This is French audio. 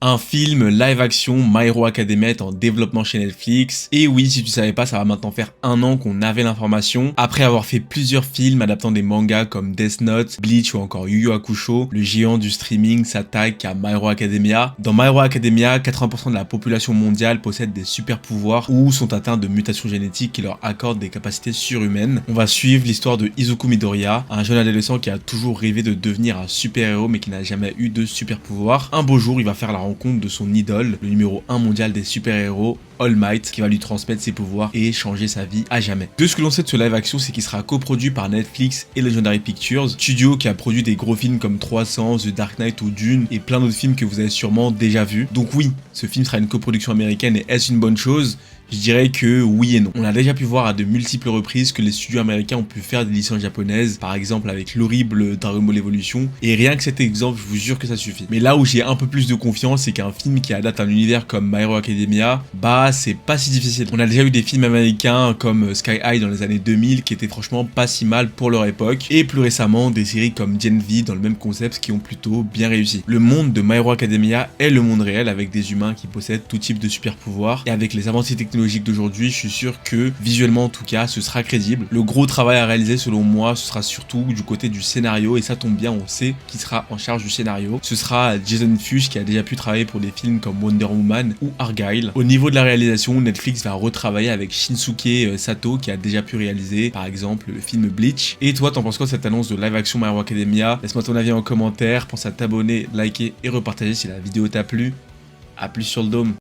Un film live action My Hero Academia est en développement chez Netflix. Et oui, si tu savais pas, ça va maintenant faire 1 an qu'on avait l'information. Après avoir fait plusieurs films adaptant des mangas comme Death Note, Bleach ou encore Yu Yu Hakusho, le géant du streaming s'attaque à My Hero Academia. Dans My Hero Academia, 80% de la population mondiale possède des super pouvoirs ou sont atteints de mutations génétiques qui leur accordent des capacités surhumaines. On va suivre l'histoire de Izuku Midoriya, un jeune adolescent qui a toujours rêvé de devenir un super héros mais qui n'a jamais eu de super pouvoir. Un beau jour, il va faire la rencontre de son idole, le numéro 1 mondial des super-héros, All Might, qui va lui transmettre ses pouvoirs et changer sa vie à jamais. De ce que l'on sait de ce live action, c'est qu'il sera coproduit par Netflix et Legendary Pictures, studio qui a produit des gros films comme 300, The Dark Knight ou Dune et plein d'autres films que vous avez sûrement déjà vus. Donc oui, ce film sera une coproduction américaine et est-ce une bonne chose ? Je dirais que oui et non. On a déjà pu voir à de multiples reprises que les studios américains ont pu faire des licences japonaises, par exemple avec l'horrible Dragon Ball Evolution, et rien que cet exemple, je vous jure que ça suffit. Mais là où j'ai un peu plus de confiance, c'est qu'un film qui adapte un univers comme My Hero Academia, bah c'est pas si difficile. On a déjà eu des films américains comme Sky High dans les années 2000 qui étaient franchement pas si mal pour leur époque, et plus récemment des séries comme Gen V dans le même concept qui ont plutôt bien réussi. Le monde de My Hero Academia est le monde réel avec des humains qui possèdent tout type de super pouvoirs, et avec les avancées technologiques d'aujourd'hui, je suis sûr que visuellement en tout cas ce sera crédible. Le gros travail à réaliser selon moi, ce sera surtout du côté du scénario, et ça tombe bien, on sait qui sera en charge du scénario. Ce sera Jason Fuchs qui a déjà pu travailler pour des films comme Wonder Woman ou Argyle. Au niveau de la réalisation, Netflix va retravailler avec Shinsuke Sato qui a déjà pu réaliser par exemple le film Bleach. Et toi, t'en penses quoi de cette annonce de live action My Hero Academia? Laisse-moi ton avis en commentaire, pense à t'abonner, liker et repartager si la vidéo t'a plu. A plus sur le dôme.